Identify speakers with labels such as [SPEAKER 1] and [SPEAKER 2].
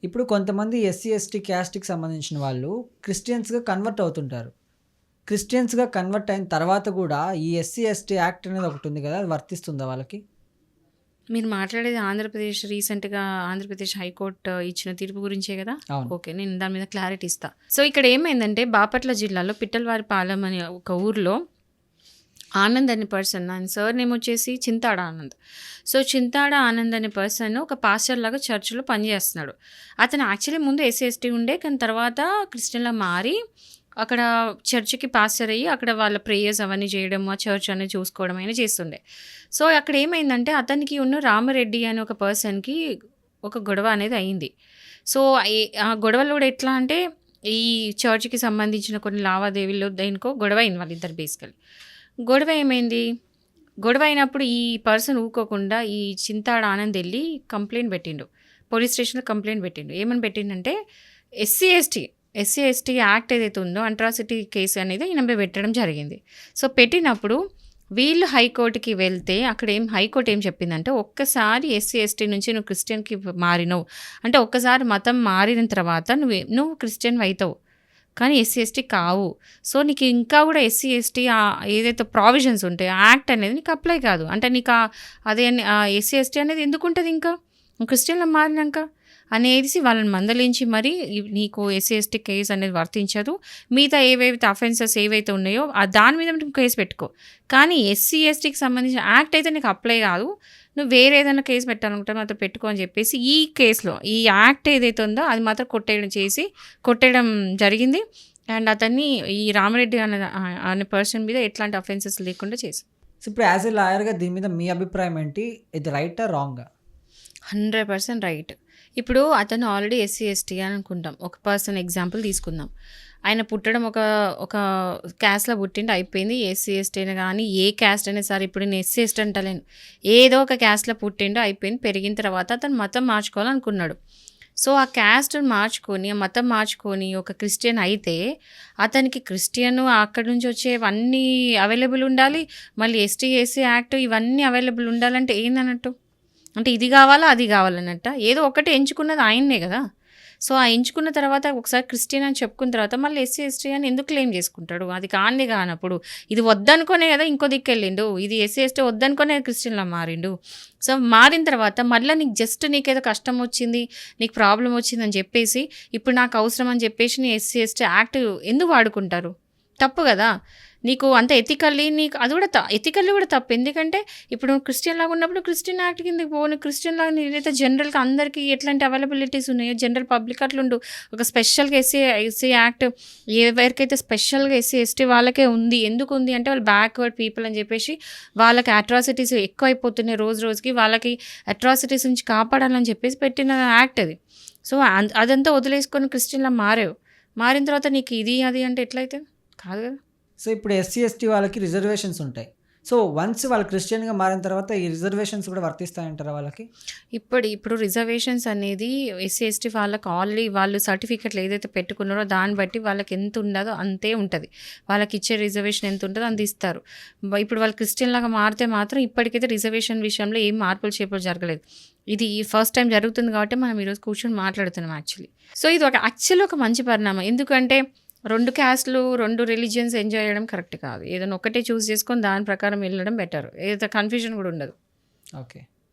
[SPEAKER 1] ఇప్పుడు కొంతమంది SC, ST క్యాస్ట్‌కి సంబంధించిన వాళ్ళు క్రిస్టియన్స్‌గా కన్వర్ట్ అవుతుంటారు. క్రిస్టియన్స్‌గా కన్వర్ట్ అయిన తర్వాత గూడా ఈ ఎస్సీ, ఎస్టీ యాక్ట్ అనేది ఒకటుంది గదా! అది వర్తిస్తుందా వాళ్ళకి?
[SPEAKER 2] మీరు మాట్లాడేది రీసెంట్‌గా ఆంధ్రప్రదేశ్ హైకోర్ట్ ఇచ్చిన తీర్పు గురించే గదా!
[SPEAKER 1] అవును.
[SPEAKER 2] ఓకే. నేను దాని మీద క్లారిటీ ఇస్తా. సో, ఇక్కడ ఏమైందంటే బాపట్ల జిల్లాలో పిట్టలవారిపాలెం అనే ఒక ఊర్లో ఆనంద్ అనే పర్సన్, ఆయన సర్‌నేమ్ వచ్చేసి చింతాడ ఆనంద్. సో, చింతాడ ఆనంద్ అనే పర్సన్ ఒక పాస్టర్‌లాగా చర్చ్‌లో పనిచేస్తున్నాడు. అతను యాక్చువల్లీ ముందు ఎస్సీ, ఎస్టీ ఉండే. కానీ తర్వాత క్రిస్టియన్‌లా మారి అక్కడ చర్చ్‌కి పాస్టర్ అయ్యి అక్కడ వాళ్ళ ప్రేయర్స్ అవన్నీ చేయడం, ఆ చర్చ్ అనేది చూసుకోవడం అయినా చేస్తుండే. సో, అక్కడ ఏమైందంటే అతనికి రామరెడ్డి అనే ఒక పర్సన్‌కి ఒక గొడవ అనేది అయింది. సో, ఆ గొడవలో కూడా ఎట్లా అంటే ఈ చర్చ్‌కి సంబంధించిన కొన్ని లావాదేవీల్లో దేనికో గొడవ అయింది వాళ్ళిద్దరు బేసికల్లీ. గొడవ ఏమైంది? గొడవ అయినప్పుడు ఈ పర్సన్ ఊకోకుండా ఈ చింతాడ ఆనంద్ ఎళ్లి కంప్లెయింట్ పెట్టిండు. పోలీస్ స్టేషన్‌లో కంప్లెయింట్ పెట్టిండు. ఏమని పెట్టిండంటే SC, ST, SC, ST act ఏదైతే ఉందో అట్రాసిటీ కేసు అనేది ఈయన మీద పెట్టడం జరిగింది. సో, పెట్టినప్పుడు వీళ్ళు హైకోర్ట్‌కి వెళ్తే హైకోర్ట్ ఏం చెప్పిందంటే ఒక్కసారి ఎస్సీ, ఎస్టీ నుంచి నువ్వు క్రిస్టియన్‌కి మారినవు. అంటే ఒక్కసారి మతం మారిన తర్వాత నువ్వు క్రిస్టియన్‌వయితవు. కానీ ఎస్సీ, ఎస్టీ కావు. సో, నీకు ఇంకా గూడా ఎస్సీ, ఎస్టీ ఏదైతే ప్రావిజన్స్ ఉంటాయో ఆ యాక్ట్ అనేది నీకు అప్లై కాదు. అంటే నీకు ఎస్సీ, ఎస్టీ అనేది ఎందుకుంటది ఇంకా? నువ్వు క్రిస్టియన్‌లా మారినంక అనేసి వాళ్ళని మందలించి మరి నీకు ఎస్సీ, ఎస్టీ కేస్ అనేది వర్తించదు. మిగతా ఏవైతే అఫెన్సెస్ ఏవైతే ఉన్నాయో దాని మీద నువ్వు కేస్ పెట్టుకో. కానీ ఎస్సీ, ఎస్టీకి సంబంధించిన యాక్ట్ అయితే నీకు అప్లై కాదు. నువ్వు వేరే ఏదైనా కేస్ పెట్టాలనుకుంటే మాత్రం పెట్టుకో అని చెప్పేసి ఈ కేస్‌లో ఈ యాక్ట్ ఏదైతే ఉందో అది మాత్రం కొట్టేయడం జరిగింది. అండ్ అతన్ని ఈ రామిరెడ్డి అనే పర్సన్ మీద ఎట్లాంటి అఫెన్సెస్ లేకుండా చేశారు.
[SPEAKER 1] సో, ఇప్పుడు యాస్ ఎ లాయర్‌గా దీని మీద మీ అభిప్రాయం ఏంటి? ఇది రైటా? రాంగా?
[SPEAKER 2] 100% రైట్. ఇప్పుడు అతను ఆల్రెడీ ఎస్సీ, ఎస్టీ అని అనుకుంటాం. ఒక పర్సన్ ఎగ్జాంపుల్ తీసుకుందాం. ఆయన పుట్టడం ఒక క్యాస్ట్‌లో పుట్టిండు అయిపోయింది. ఎస్సీ, ఎస్టీ అయినా గానీ ఏ క్యాస్ట్ అయినా సరే ఇప్పుడు నేను ఎస్సీ, ఎస్టీ అంటలేను. ఏదో ఒక క్యాస్ట్‌లో పుట్టిండు అయిపోయింది. పెరిగిన తర్వాత అతను మతం మార్చుకోవాలనుకున్నాడు. సో, ఆ క్యాస్ట్‌ని మార్చుకొని, ఆ మతం మార్చుకొని ఒక క్రిస్టియన్ అయితే అతనికి క్రిస్టియన్ అక్కడి నుంచి వచ్చేవన్నీ అవైలబుల్ ఉండాలి. మళ్ళీ ఎస్టీ, ఎస్సీ యాక్ట్ ఇవన్నీ అవైలబుల్ ఉండాలంటే ఏందన్నట్టు? అంటే ఇది గావాలా? అది గావాలన్నట్టా? ఏదో ఒకటి ఎంచుకున్నది ఆయన్నే గదా! సో, ఆ ఎంచుకున్న తర్వాత ఒకసారి క్రిస్టియన్ అని చెప్పుకున్న తర్వాత మళ్ళీ ఎస్సీ, ఎస్టీ అని ఎందుకు క్లెయిమ్ జేసుకుంటాడు? అది కానిదే గానప్పుడు. ఇది వద్దనుకునే గదా ఇంకో దిక్కెళ్ళిండు. ఇది ఎస్సీ, ఎస్టీ వద్దనుకునే క్రిస్టియన్‌లా మారిండు. సో, మారిన తర్వాత మళ్ళా నీకేదో కష్టమొచ్చింది, నీకు ప్రాబ్లమ్ వచ్చిందని జెప్పేసి, ఇప్పుడు నాకు అవసరం అని జెప్పేసి నీ ఎస్సీ, ఎస్టీ యాక్ట్ ఎందుకు వాడుకుంటారు? తప్పు గదా! నీకు అంత ఎథికల్లీ నీకు అది గూడా ఎథికల్లీ గూడా తప్పు. ఎందుకంటే ఇప్పుడు నువ్వు క్రిస్టియన్‌లాగా ఉన్నప్పుడు క్రిస్టియన్ యాక్ట్ కిందకి పో. నువ్వు క్రిస్టియన్‌లాగా నేనైతే జనరల్‌గా అందరికీ ఎట్లాంటి అవైలబిలిటీస్ ఉన్నాయో జనరల్ పబ్లిక్ అట్లుండు. ఒక స్పెషల్‌గా ఎస్సీ యాక్ట్ ఎవరికైతే స్పెషల్‌గా ఎస్సీ, ఎస్టీ వాళ్ళకే ఉంది. ఎందుకుంది అంటే వాళ్ళు బ్యాక్వర్డ్ పీపుల్ అని జెప్పేసి వాళ్ళకి అట్రాసిటీస్ ఎక్కువైపోతున్నాయి రోజు రోజుకి. వాళ్ళకి అట్రాసిటీస్ నుంచి కాపాడాలని చెప్పేసి పెట్టిన యాక్ట్ అది. సో, అదంతా వదిలేసుకొని క్రిస్టియన్‌లా మారావు. మారిన తర్వాత నీకు ఇది, అది అంటే ఎట్లయితది? కాదు గదా!
[SPEAKER 1] సో, ఇప్పుడు ఎస్సీ, ఎస్టీ వాళ్ళకి రిజర్వేషన్స్ ఉంటాయి. సో, వన్స్ వాళ్ళు క్రిస్టియన్‌గా మారిన తర్వాత ఈ రిజర్వేషన్స్ కూడా వర్తిస్తాయంటారా వాళ్ళకి?
[SPEAKER 2] ఇప్పుడు రిజర్వేషన్స్ అనేది ఎస్సీ, ఎస్టీ వాళ్ళకి ఆల్రెడీ వాళ్ళు సర్టిఫికెట్లు ఏదైతే పెట్టుకున్నారో దాన్ని బట్టి వాళ్ళకి ఎంత ఉండదో అంతే ఉంటది. వాళ్ళకిచ్చే రిజర్వేషన్ ఎంత ఉంటదో అంత ఇస్తారు. ఇప్పుడు వాళ్ళు క్రిస్టియన్‌లాగా మారితే మాత్రం ఇప్పటికైతే రిజర్వేషన్ విషయంలో ఏం మార్పులు చేర్పులు జరగలేదు. ఇది ఫస్ట్ టైమ్ జరుగుతుంది కాబట్టి మనం ఈరోజు కూర్చొని మాట్లాడుతున్నాం యాక్చువల్లీ. సో, ఇది ఒక మంచి పరిణామం. ఎందుకంటే 2 క్యాస్ట్‌లు, 2 రిలిజియన్స్ ఎంజాయ్ చేయడం కరెక్ట్ కాదు. ఏదైనా ఒకటే చూజ్ చేసుకొని దాని ప్రకారం వెళ్ళడం బెటర్. ఏదైతే కన్‌ఫ్యూజన్ గూడా ఉండదు.
[SPEAKER 1] ఓకే.